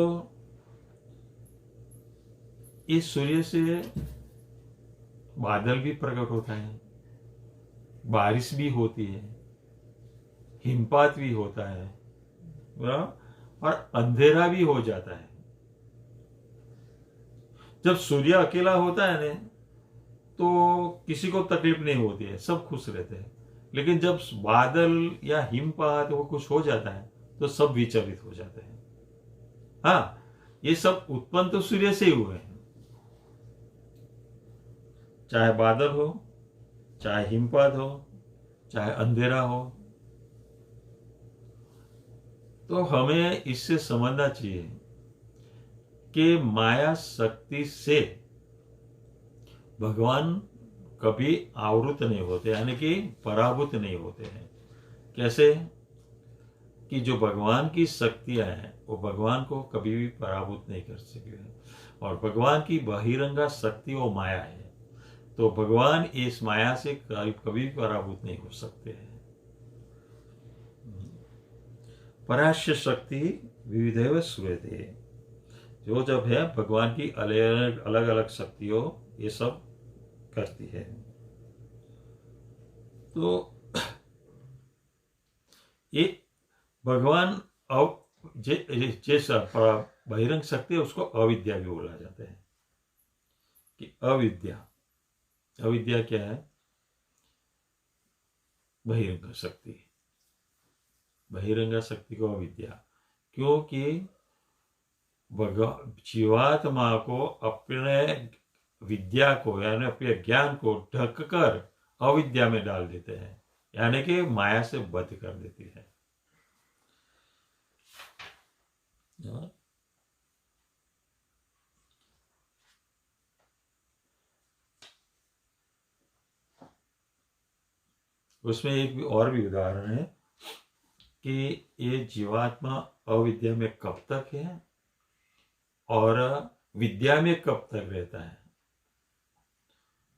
Speaker 1: इस सूर्य से बादल भी प्रकट होता है, बारिश भी होती है, हिमपात भी होता है, और अंधेरा भी हो जाता है। जब सूर्य अकेला होता है ना, तो किसी को तकलीफ नहीं होती है, सब खुश रहते हैं। लेकिन जब बादल या हिमपात वो कुछ हो जाता है तो सब विचलित हो जाते हैं। हाँ, ये सब उत्पन्न तो सूर्य से ही हुए हैं। चाहे बादल हो, चाहे हिमपात हो, चाहे अंधेरा हो। तो हमें इससे समझना चाहिए कि माया शक्ति से भगवान कभी आवृत नहीं होते, यानी कि पराभूत नहीं होते हैं। कैसे कि जो भगवान की शक्तियां हैं वो भगवान को कभी भी पराभूत नहीं कर सके, और भगवान की बहिरंगा शक्ति वो माया है, तो भगवान इस माया से कभी भी पराभूत नहीं हो सकते हैं। पराश्य शक्ति विविधैव श्रूयते, जो जब है भगवान की अलग अलग शक्तियों ये सब करती है। तो ये भगवान जैसा बहिरंग शक्ति है उसको अविद्या भी बोला जाता है। कि अविद्या क्या है? बहिरंग शक्ति, बहिरंग शक्ति को अविद्या, क्योंकि जीवात्मा को अपने विद्या को यानी अपने ज्ञान को ढककर अविद्या में डाल देते हैं, यानी कि माया से बद्ध कर देती है। उसमें एक और भी उदाहरण है कि ये जीवात्मा अविद्या में कब तक है और विद्या में कब तक रहता है।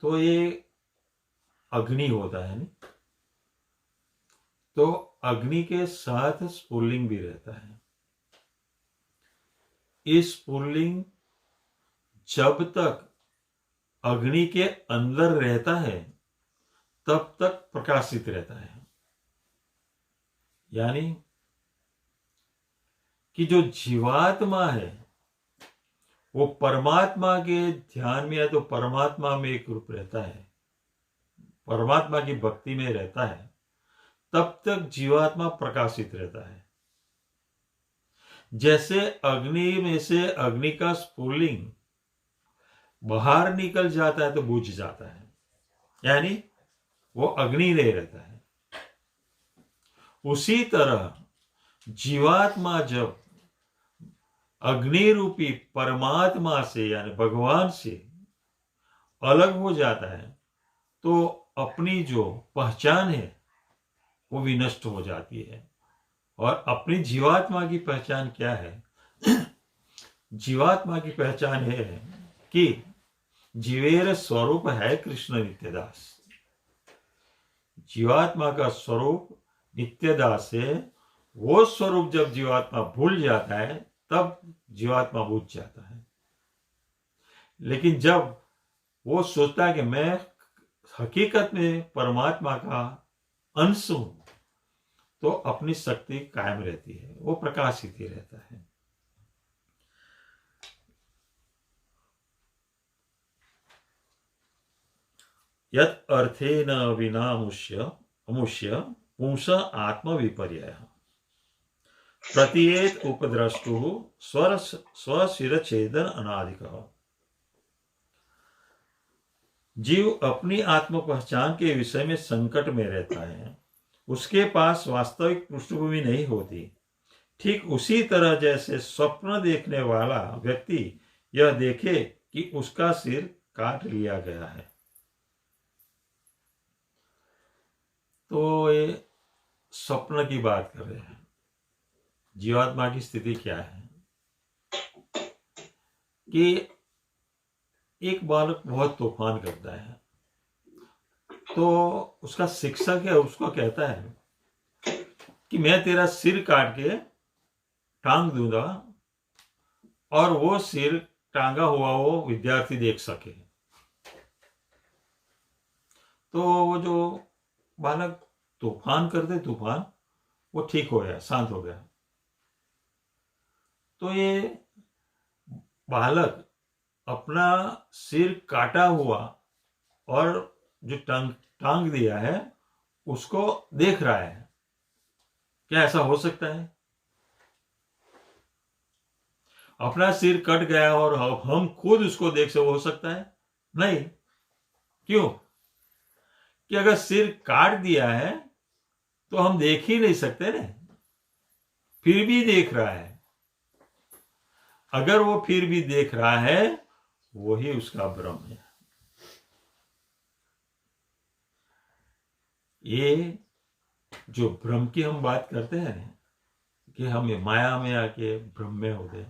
Speaker 1: तो ये अग्नि होता है ना, तो अग्नि के साथ स्फुल्लिंग भी रहता है। इस स्फुल्लिंग जब तक अग्नि के अंदर रहता है तब तक प्रकाशित रहता है, यानी कि जो जीवात्मा है वो परमात्मा के ध्यान में है, तो परमात्मा में एक रूप रहता है, परमात्मा की भक्ति में रहता है तब तक जीवात्मा प्रकाशित रहता है। जैसे अग्नि में से अग्नि का स्फुलिंग बाहर निकल जाता है तो बुझ जाता है, यानी वो अग्नि नहीं रहता है। उसी तरह जीवात्मा जब अग्नि रूपी परमात्मा से यानी भगवान से अलग हो जाता है तो अपनी जो पहचान है वो विनष्ट हो जाती है। और अपनी जीवात्मा की पहचान क्या है? जीवात्मा की पहचान है कि जीवेर स्वरूप है कृष्ण नित्यदास। जीवात्मा का स्वरूप नित्यदास है। वो स्वरूप जब जीवात्मा भूल जाता है तब जीवात्मा बुझ जाता है। लेकिन जब वो सोचता है कि मैं हकीकत में परमात्मा का अंश हूं तो अपनी शक्ति कायम रहती है, वो प्रकाशित ही रहता है। यत अर्थेन विनामुष्य अमुष्य पुंस आत्मविपर्यय प्रतीयेत उपद्रष्टु स्वशिरच्छेदन अनादिकः। जीव अपनी आत्म पहचान के विषय में संकट में रहता है, उसके पास वास्तविक पृष्ठभूमि नहीं होती। ठीक उसी तरह जैसे स्वप्न देखने वाला व्यक्ति यह देखे कि उसका सिर काट लिया गया है। तो ये स्वप्न की बात कर रहे हैं। जीवात्मा की स्थिति क्या है कि एक बालक बहुत तूफान करता है तो उसका शिक्षक है उसको कहता है कि मैं तेरा सिर काट के टांग दूंगा और वो सिर टांगा हुआ वो विद्यार्थी देख सके। तो वो जो बालक तूफान करते तूफान वो ठीक हो गया, शांत हो गया। तो ये बालक अपना सिर काटा हुआ और जो टांग दिया है उसको देख रहा है। क्या ऐसा हो सकता है? अपना सिर कट गया और हम खुद उसको देख से हो सकता है? नहीं। क्यों? कि अगर सिर काट दिया है तो हम देख ही नहीं सकते ना, फिर भी देख रहा है। अगर वो फिर भी देख रहा है वही उसका भ्रम है। ये जो भ्रम की हम बात करते हैं कि हम माया में आके भ्रम में हो गए,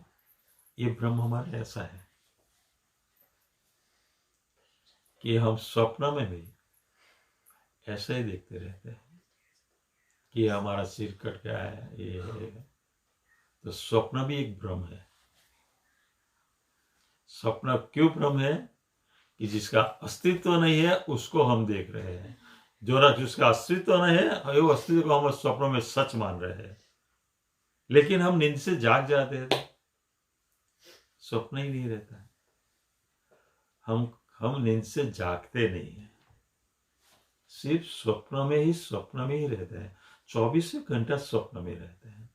Speaker 1: ये भ्रम हमारा ऐसा है कि हम स्वप्न में भी ऐसे ही देखते रहते हैं कि हमारा सिर कट गया है, ये है। तो स्वप्न भी एक भ्रम है। स्वप्न क्यों भ्रम है? कि जिसका अस्तित्व नहीं है उसको हम देख रहे हैं। जिसका अस्तित्व नहीं है वो अस्तित्व को हम स्वप्न में सच मान रहे हैं। लेकिन हम नींद से जाग जाते हैं, स्वप्न ही नहीं रहता है। हम नींद से जागते नहीं है, सिर्फ स्वप्न में ही रहते हैं। 24 घंटा स्वप्न में रहते हैं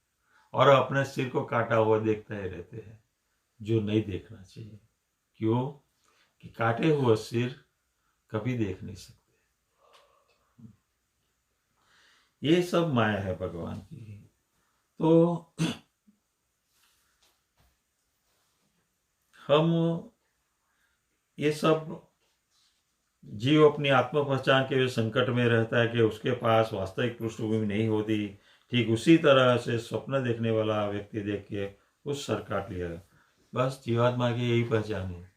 Speaker 1: और अपने सिर को काटा हुआ देखते ही रहते हैं, जो नहीं देखना चाहिए। क्यों? कि काटे हुआ सिर कभी देख नहीं सकते। ये सब माया है भगवान की। तो हम ये सब जीव अपनी आत्म पहचान के संकट में रहता है कि उसके पास वास्तविक पृष्ठभूमि नहीं होती। ठीक उसी तरह से स्वप्न देखने वाला व्यक्ति देख के उस सर काट लिया। बस जीवात्मा की यही पहचान है।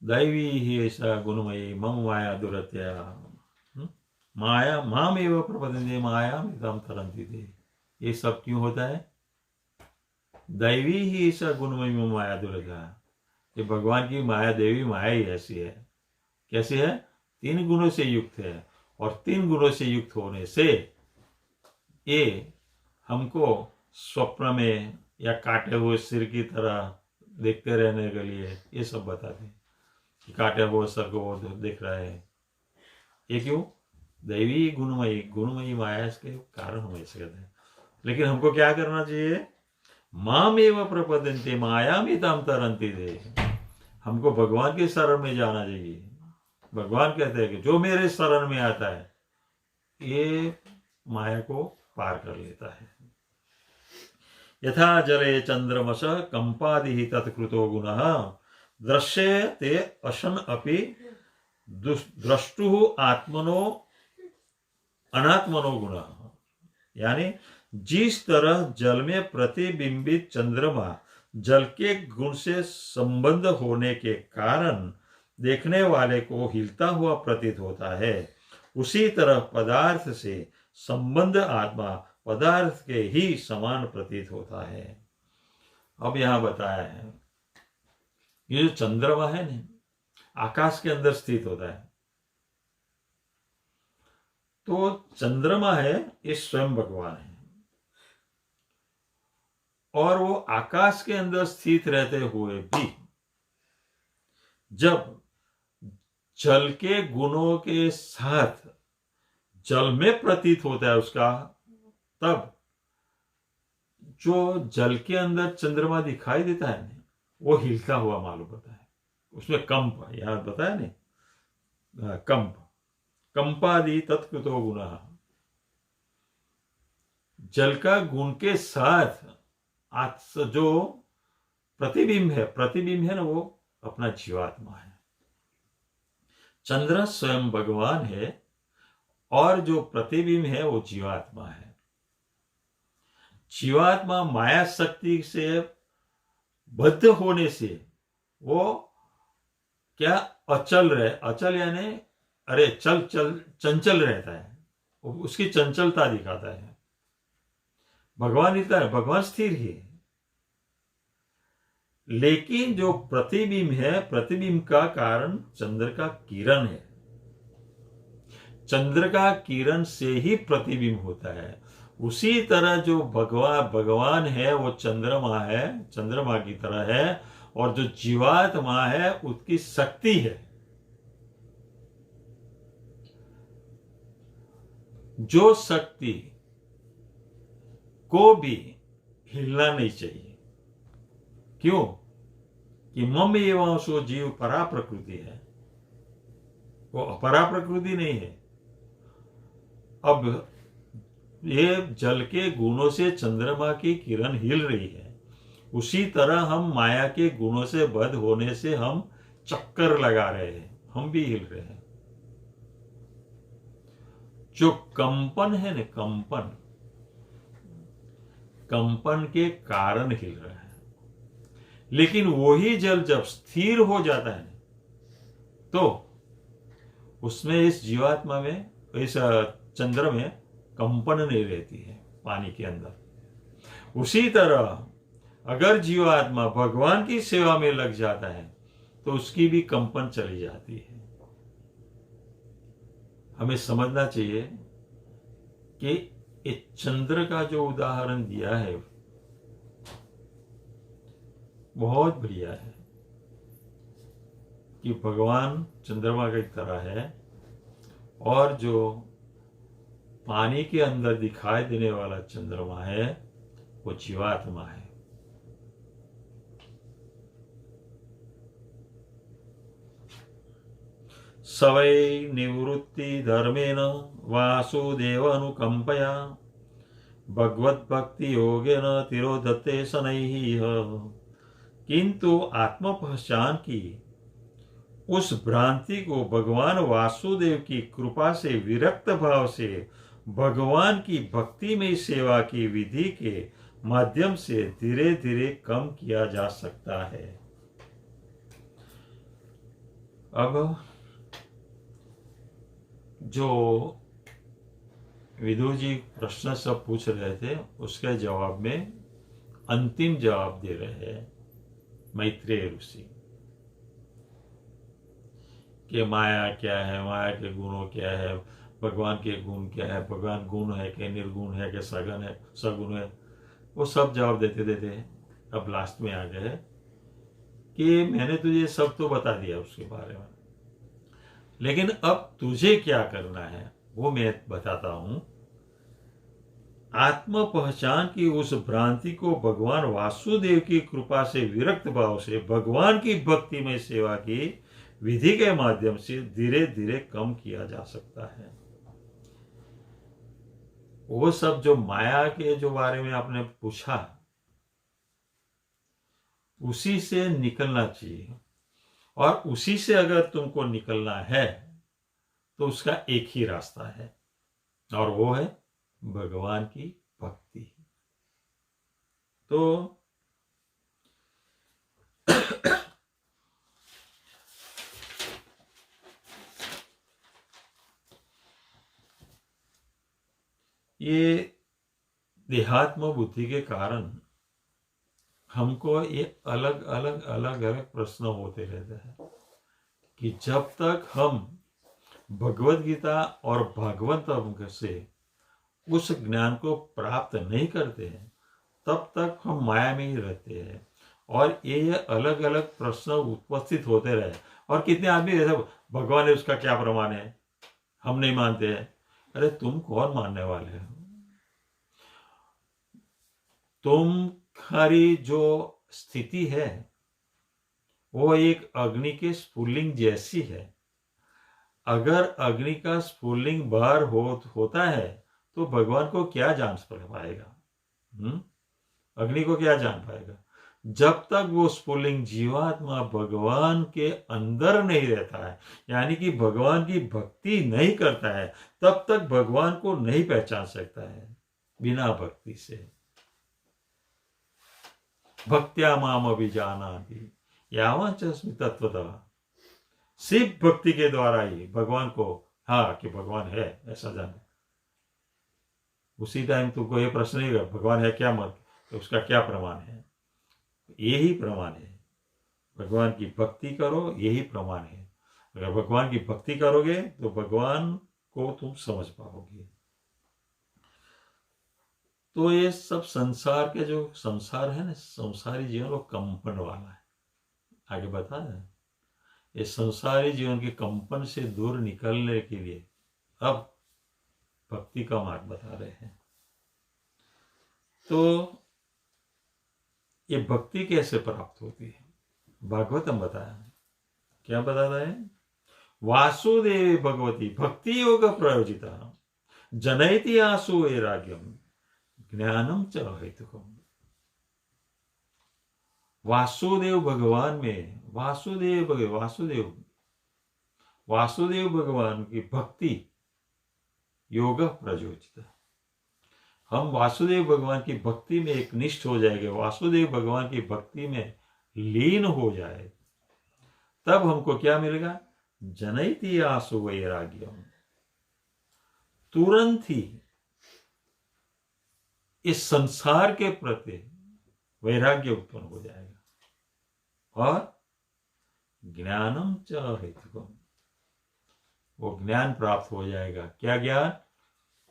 Speaker 1: दैवी ही ऐसा गुणमयी मम माया दुरत्या माया माम एवं प्रपद्यन्ते माया मिताम तरन्ति ते। ये सब क्यों होता है? दैवी ही ऐसा गुणमयी मम माया दुरत्या। ये भगवान की माया, देवी माया ही ऐसी है। कैसी है? 3 गुणों से युक्त है और 3 गुणों से युक्त होने से ये हमको स्वप्न में या काटे हुए सिर की तरह देखते रहने के लिए ये सब बताते हैं। कि काटे हुए सर को वो देख रहा है। ये क्यों? दैवी गुणमयी माया इसके कारण हम ऐसे कहते हैं। लेकिन हमको क्या करना चाहिए? मामेव प्रपद्यन्ते मायामितां तरन्ति ते। हमको भगवान के शरण में जाना चाहिए। भगवान कहते हैं कि जो मेरे शरण में आता है ये माया को पार कर लेता है। यथा जले चंद्रमस कंपादि तत्कृतो गुणः दृश्यते अशन अपि द्रष्टु आत्मनो अनात्मनो गुणः। यानी जिस तरह जल में प्रतिबिंबित चंद्रमा जल के गुण से संबंध होने के कारण देखने वाले को हिलता हुआ प्रतीत होता है, उसी तरह पदार्थ से संबंध आत्मा पदार्थ के ही समान प्रतीत होता है। अब यहां बताया है ये जो चंद्रमा है ना, आकाश के अंदर स्थित होता है। तो चंद्रमा है ये स्वयं भगवान है, और वो आकाश के अंदर स्थित रहते हुए भी जब जल के गुणों के साथ जल में प्रतीत होता है उसका, तब जो जल के अंदर चंद्रमा दिखाई देता है ना, वो हिलता हुआ मालूम होता है। उसमें कंप, यहां बताया नहीं, कंपादि तत्कृतो गुणः। जल का गुण के साथ जो प्रतिबिंब है ना, वो अपना जीवात्मा है। चंद्र स्वयं भगवान है और जो प्रतिबिंब है वो जीवात्मा है। जीवात्मा माया शक्ति से बद्ध होने से वो क्या अचल यानी अरे चंचल रहता है, उसकी चंचलता दिखाता है। भगवान इतना है, भगवान स्थिर ही है। लेकिन जो प्रतिबिंब है, प्रतिबिंब का कारण चंद्र का किरण है। चंद्र का किरण से ही प्रतिबिंब होता है। उसी तरह जो भगवान है वो चंद्रमा की तरह है, और जो जीवात्मा है उसकी शक्ति है। जो शक्ति को भी हिलना नहीं चाहिए। क्यों? कि मम एवं सो जीव परा प्रकृति है, वो अपरा प्रकृति नहीं है। अब ये जल के गुणों से चंद्रमा की किरण हिल रही है, उसी तरह हम माया के गुणों से बद्ध होने से हम चक्कर लगा रहे हैं, हम भी हिल रहे हैं। जो कंपन है ना, कंपन के कारण हिल रहा है। लेकिन वही जल जब स्थिर हो जाता है तो उसमें, इस जीवात्मा में, इस चंद्र में कंपन नहीं रहती है पानी के अंदर। उसी तरह अगर जीवात्मा भगवान की सेवा में लग जाता है तो उसकी भी कंपन चली जाती है। हमें समझना चाहिए कि इस चंद्र का जो उदाहरण दिया है बहुत बढ़िया है, कि भगवान चंद्रमा की तरह है, और जो पानी के अंदर दिखाई देने वाला चंद्रमा है वो जीवात्मा है। सवै निवृत्ति धर्मेण वासुदेव अनुकंपया भगवत भक्ति योगेन तिरोधते शनैः। किंतु आत्म पहचान की उस भ्रांति को भगवान वासुदेव की कृपा से विरक्त भाव से भगवान की भक्ति में सेवा की विधि के माध्यम से धीरे धीरे कम किया जा सकता है। अब जो विदुर जी प्रश्न सब पूछ रहे थे उसके जवाब में अंतिम जवाब दे रहे हैं मैत्रेय ऋषि कि माया क्या है, माया के गुणों क्या है, भगवान के गुण क्या है, भगवान गुण है कि निर्गुण है कि सगुण है, सगुण है, वो सब जवाब देते देते अब लास्ट में आ गए कि मैंने तुझे सब तो बता दिया उसके बारे में, लेकिन अब तुझे क्या करना है वो मैं बताता हूं। आत्म पहचान की उस भ्रांति को भगवान वासुदेव की कृपा से विरक्त भाव से भगवान की भक्ति में सेवा की विधि के माध्यम से धीरे धीरे कम किया जा सकता है। वो सब जो माया के जो बारे में आपने पूछा, उसी से निकलना चाहिए, और उसी से अगर तुमको निकलना है तो उसका एक ही रास्ता है, और वो है भगवान की भक्ति। तो ये देहात्म बुद्धि के कारण हमको ये अलग अलग अलग अलग प्रश्न होते रहते हैं कि जब तक हम भगवत गीता और भागवत से उस ज्ञान को प्राप्त नहीं करते हैं, तब तक हम माया में ही रहते हैं, और ये अलग अलग प्रश्न उपस्थित होते रहे। और कितने आदमी ऐसा, भगवान है उसका क्या प्रमाण है, हम नहीं मानते हैं। अरे तुम कौन मानने वाले हो? तुम्हारी जो स्थिति है वो एक अग्नि के स्फुलिंग जैसी है। अगर अग्नि का स्फुलिंग बाहर होता है तो भगवान को क्या जान पाएगा? अग्नि को क्या जान पाएगा? जब तक वो स्फुलिंग जीवात्मा भगवान के अंदर नहीं रहता है, यानी कि भगवान की भक्ति नहीं करता है, तब तक भगवान को नहीं पहचान सकता है बिना भक्ति से। भक्त्या माम अभिजानाति यावच्चस्मि तत्वतः, सिर्फ भक्ति के द्वारा ही भगवान को, हाँ कि भगवान है ऐसा जाने। उसी टाइम तुमको ये प्रश्न नहीं, भगवान है क्या मत, तो उसका क्या प्रमाण है? यही प्रमाण है, भगवान की भक्ति करो, यही प्रमाण है। अगर भगवान की भक्ति करोगे तो भगवान को तुम समझ पाओगे। तो ये सब संसार के जो संसार है ना, संसारी जीवन वो कंपन वाला है। आगे बता रहे हैं, ये संसारी जीवन के कंपन से दूर निकलने के लिए अब भक्ति का मार्ग बता रहे हैं। तो ये भक्ति कैसे प्राप्त होती है? भागवतम बताया, क्या बताता है? वासुदेव भगवती भक्ति योग प्रयोजिता जनयति आसु वैराग्यम ज्ञानम च हेतुकम। वासुदेव भगवान में, वासुदेव भगवान की भक्ति योग प्रयोजित। हम वासुदेव भगवान की भक्ति में एक निष्ठ हो जाएंगे, वासुदेव भगवान की भक्ति में लीन हो जाए, तब हमको क्या मिलेगा? जनयति आसु वैराग्यम। तुरंत ही इस संसार के प्रति वैराग्य उत्पन्न हो जाएगा, और ज्ञानम च हेतुकम, वो ज्ञान प्राप्त हो जाएगा। क्या ज्ञान?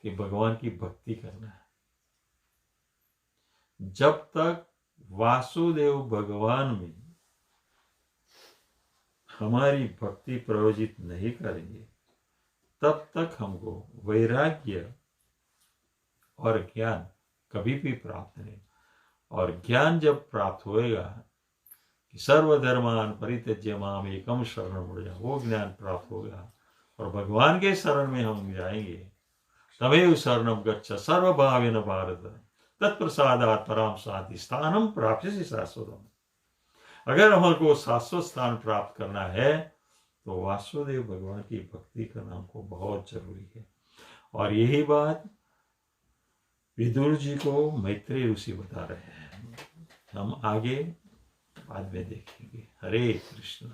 Speaker 1: कि भगवान की भक्ति करना है। जब तक वासुदेव भगवान में हमारी भक्ति प्रयोजित नहीं करेंगे, तब तक हमको वैराग्य और ज्ञान कभी भी प्राप्त नहीं। और ज्ञान जब प्राप्त होएगा कि सर्वधर्मान परित्यज्य माम एकम शरणं व्रज, वो ज्ञान प्राप्त होगा और भगवान के शरण में हम जाएंगे। तमेव शरणं गच्छ सर्वभावेन भारत तत्प्रसादात् पराम शांति स्थानम प्राप्स्यसि शाश्वतम्। अगर हमको शाश्वत स्थान प्राप्त करना है तो वासुदेव भगवान की भक्ति करना हमको बहुत जरूरी है। और यही बात विदुर जी को मैत्रेय ऋषि बता रहे हैं। हम आगे बाद में देखेंगे। हरे कृष्ण।